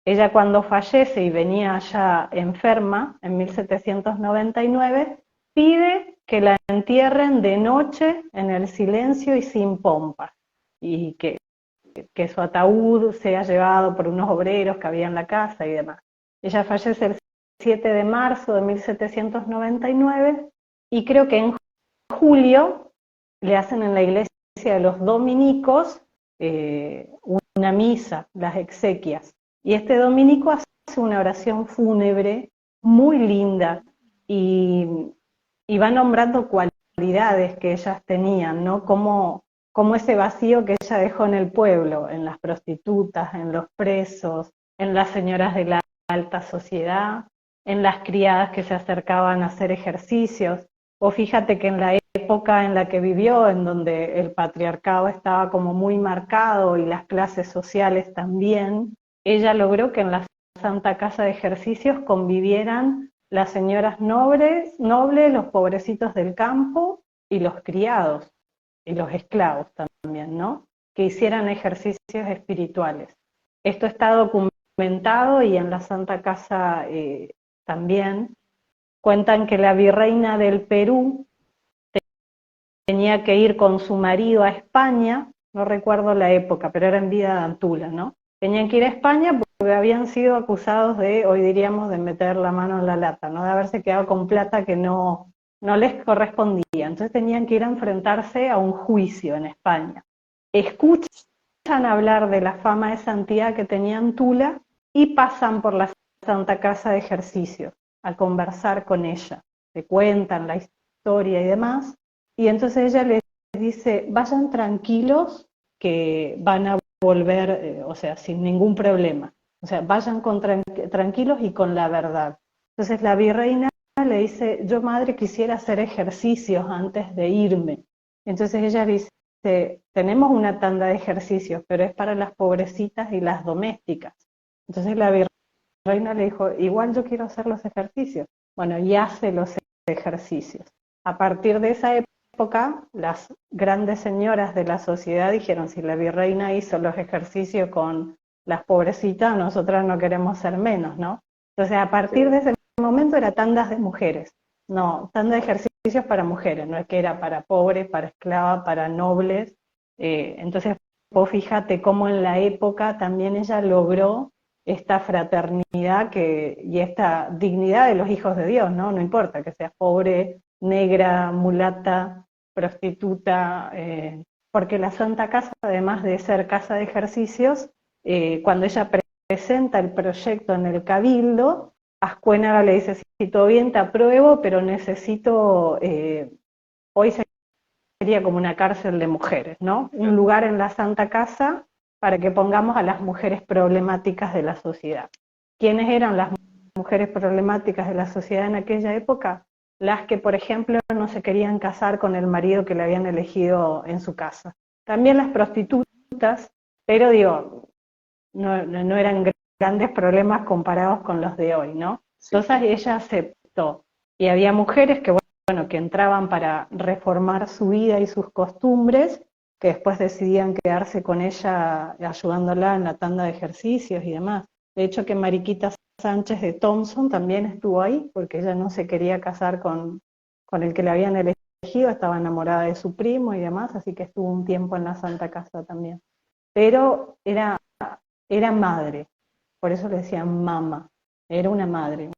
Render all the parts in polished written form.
Ella cuando fallece y venía ya enferma, en 1799, pide que la entierren de noche en el silencio y sin pompas, y que su ataúd sea llevado por unos obreros que había en la casa y demás. Ella fallece el 7 de marzo de 1799 y creo que en julio le hacen en la iglesia de los dominicos una misa, las exequias. Y este dominico hace una oración fúnebre muy linda y, y va nombrando cualidades que ellas tenían, ¿no? Como ese vacío que ella dejó en el pueblo, en las prostitutas, en los presos, en las señoras de la alta sociedad, en las criadas que se acercaban a hacer ejercicios. O fíjate que en la época en la que vivió, en donde el patriarcado estaba como muy marcado y las clases sociales también, ella logró que en la Santa Casa de Ejercicios convivieran las señoras nobles, los pobrecitos del campo y los criados y los esclavos también, ¿no? Que hicieran ejercicios espirituales. Esto está documentado y en la Santa Casa también. Cuentan que la virreina del Perú tenía que ir con su marido a España, no recuerdo la época, pero era en vida de Antula, ¿no? Tenían que ir a España porque habían sido acusados de, hoy diríamos, de meter la mano en la lata, ¿no? De haberse quedado con plata que no les correspondía. Entonces tenían que ir a enfrentarse a un juicio en España. Escuchan hablar de la fama de santidad que tenía Antula y pasan por la Santa Casa de Ejercicios a conversar con ella. Le cuentan la historia y demás. Y entonces ella les dice, vayan tranquilos que van a volver, o sea, sin ningún problema. O sea, vayan tranquilos y con la verdad. Entonces la virreina le dice, yo madre quisiera hacer ejercicios antes de irme. Entonces ella dice, tenemos una tanda de ejercicios, pero es para las pobrecitas y las domésticas. Entonces la virreina le dijo, igual yo quiero hacer los ejercicios. Bueno, y hace los ejercicios. A partir de esa época, las grandes señoras de la sociedad dijeron, si la virreina hizo los ejercicios con las pobrecitas, nosotras no queremos ser menos, ¿no? Entonces, a partir de ese momento era tandas de mujeres, no, tanda de ejercicios para mujeres, no es que era para pobres, para esclavas, para nobles. Entonces, vos fíjate cómo en la época también ella logró esta fraternidad y esta dignidad de los hijos de Dios, ¿no? No importa que seas pobre, negra, mulata, prostituta, porque la Santa Casa, además de ser casa de ejercicios, cuando ella presenta el proyecto en el Cabildo, Ascuénaga le dice, sí, todo bien, te apruebo, pero necesito, hoy sería como una cárcel de mujeres, ¿no? Un lugar en la Santa Casa para que pongamos a las mujeres problemáticas de la sociedad. ¿Quiénes eran las mujeres problemáticas de la sociedad en aquella época? Las que, por ejemplo, no se querían casar con el marido que le habían elegido en su casa. También las prostitutas, pero digo, no eran grandes problemas comparados con los de hoy, ¿no? Entonces ella aceptó. Y había mujeres que, bueno, que entraban para reformar su vida y sus costumbres, que después decidían quedarse con ella ayudándola en la tanda de ejercicios y demás. De hecho que Mariquita Sánchez de Thompson también estuvo ahí, porque ella no se quería casar con el que le habían elegido, estaba enamorada de su primo y demás, así que estuvo un tiempo en la Santa Casa también. Pero era madre, por eso le decían mama, era una madre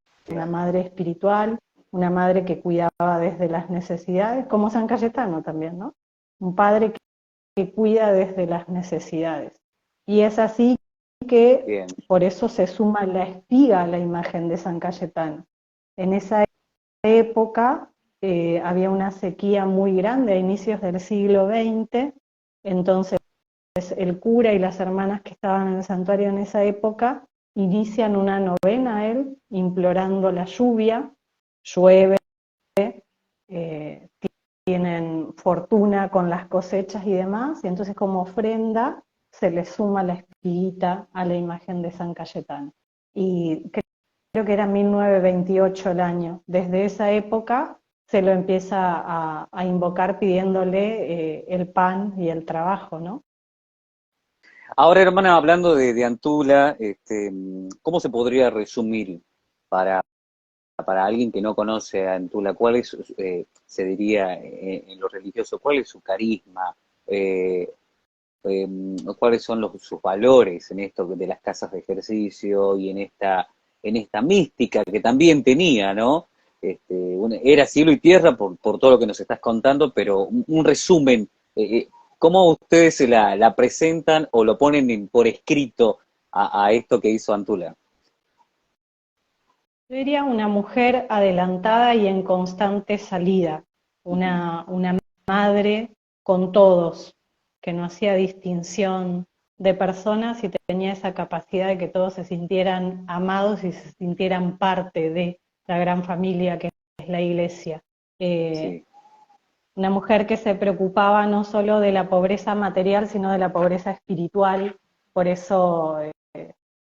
espiritual, una madre que cuidaba desde las necesidades, como San Cayetano también, ¿no? Un padre que cuida desde las necesidades. Y es así que Bien. por eso se suma la espiga a la imagen de San Cayetano. En esa época había una sequía muy grande a inicios del siglo XX, entonces el cura y las hermanas que estaban en el santuario en esa época inician una novena a él, implorando la lluvia, llueve, eh, tienen fortuna con las cosechas y demás, y entonces como ofrenda se le suma la espiguita a la imagen de San Cayetano. Y creo que era 1928 el año. Desde esa época se lo empieza a invocar pidiéndole el pan y el trabajo, ¿no? Ahora, hermana, hablando de Antula, ¿cómo se podría resumir para, para alguien que no conoce a Antula? ¿Cuál es, se diría en lo religioso, cuál es su carisma? Eh, eh, ¿Cuáles son sus valores en esto de las casas de ejercicio y en esta mística que también tenía, ¿no? Era cielo y tierra por todo lo que nos estás contando, pero un resumen, ¿cómo ustedes se la presentan o lo ponen por escrito a esto que hizo Antula? Yo diría una mujer adelantada y en constante salida, una madre con todos, que no hacía distinción de personas y tenía esa capacidad de que todos se sintieran amados y se sintieran parte de la gran familia que es la iglesia. Eh, Sí, una mujer que se preocupaba no solo de la pobreza material, sino de la pobreza espiritual, por eso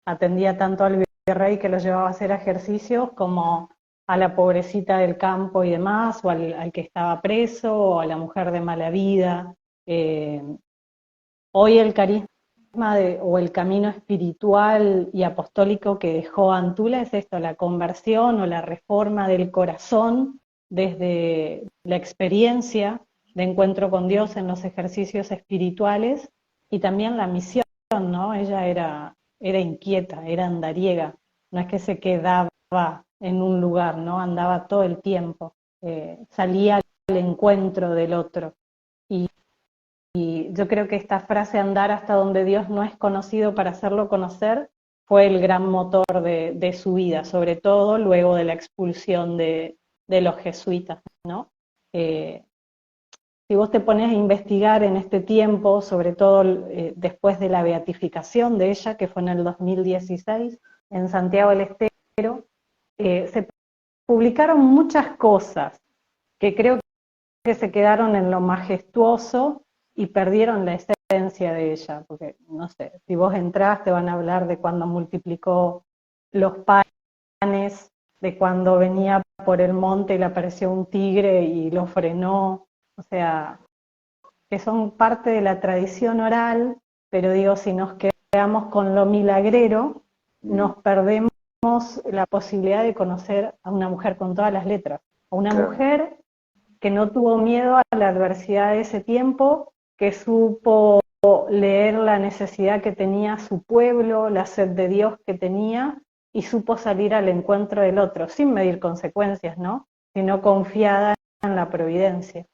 atendía tanto al virrey que lo llevaba a hacer ejercicios como a la pobrecita del campo y demás, o al que estaba preso, o a la mujer de mala vida. Eh, Hoy el carisma o el camino espiritual y apostólico que dejó Antula es esto, la conversión o la reforma del corazón desde la experiencia de encuentro con Dios en los ejercicios espirituales y también la misión, ¿no? Ella era inquieta, era andariega, no es que se quedaba en un lugar, ¿no? Andaba todo el tiempo, salía al encuentro del otro. Y y yo creo que esta frase andar hasta donde Dios no es conocido para hacerlo conocer fue el gran motor de su vida, sobre todo luego de la expulsión de los jesuitas, ¿no? Eh, si vos te pones a investigar en este tiempo, sobre todo después de la beatificación de ella, que fue en el 2016, en Santiago del Estero, se publicaron muchas cosas que creo que se quedaron en lo majestuoso y perdieron la esencia de ella, porque no sé, si vos entrás te van a hablar de cuando multiplicó los panes, de cuando venía por el monte y le apareció un tigre y lo frenó, o sea, que son parte de la tradición oral, pero digo, si nos quedamos con lo milagrero, mm, nos perdemos la posibilidad de conocer a una mujer con todas las letras, a una claro. mujer que no tuvo miedo a la adversidad de ese tiempo, que supo leer la necesidad que tenía su pueblo, la sed de Dios que tenía, y supo salir al encuentro del otro, sin medir consecuencias, ¿no? Sino confiada en la providencia.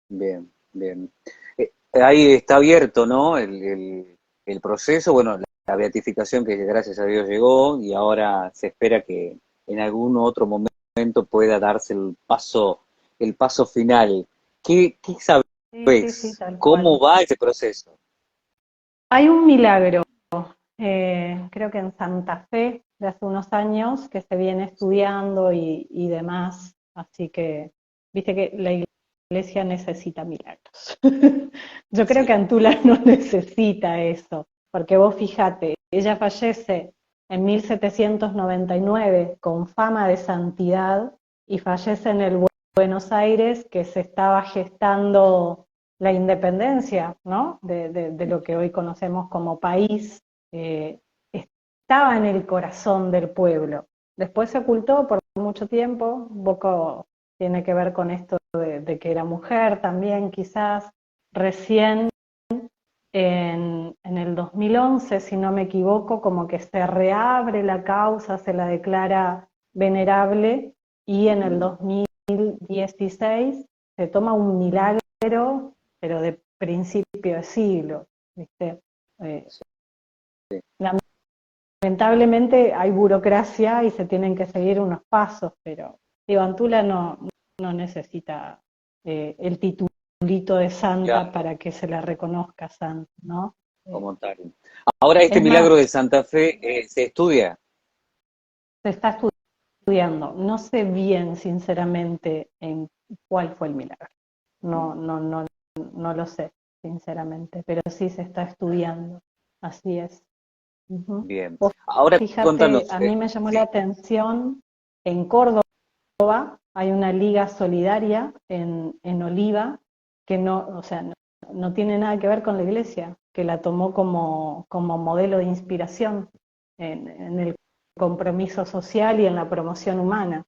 Bien, bien. Ahí está abierto, ¿no? El proceso, bueno, la beatificación que gracias a Dios llegó y ahora se espera que en algún otro momento pueda darse el paso final. ¿Qué Sí, sí, sí, sabes? tal ¿Cómo cual. va ese proceso? Hay un milagro, creo que en Santa Fe, de hace unos años, que se viene estudiando y demás, así que, viste que la iglesia necesita milagros. Yo creo que Sí, Antula no necesita eso, porque vos fíjate, ella fallece en 1799 con fama de santidad y fallece en el Buenos Aires que se estaba gestando la independencia, ¿no? De lo que hoy conocemos como país, eh, estaba en el corazón del pueblo. Después se ocultó por mucho tiempo, un poco tiene que ver con esto de que era mujer también quizás. Recién en el 2011, si no me equivoco, como que se reabre la causa, se la declara venerable y en el ujú, 2016 se toma un milagro, pero de principio de siglo, ¿viste? Eh, sí. Lamentablemente hay burocracia y se tienen que seguir unos pasos, pero digo, Antula no necesita el titulito de santa Claro, para que se la reconozca santa, ¿no? Eh, como tal. Ahora este es milagro más, de Santa Fe se estudia. se está estudiando, no sé bien sinceramente en cuál fue el milagro, no, no, no, no lo sé sinceramente, pero sí se está estudiando, así es. Ujú. Bien. Vos Ahora fíjate, contanos, a mí me llamó la sí, atención en Córdoba, hay una liga solidaria en Oliva que no, o sea, no tiene nada que ver con la iglesia. que la tomó como modelo de inspiración en el compromiso social y en la promoción humana.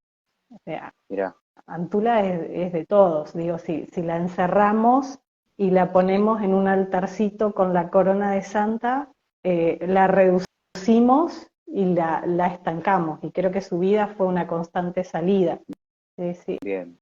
O sea, Mirá, Antula es de todos, digo, si la encerramos y la ponemos en un altarcito con la corona de Santa, la reducimos y la estancamos, y creo que su vida fue una constante salida. Sí, sí. bien.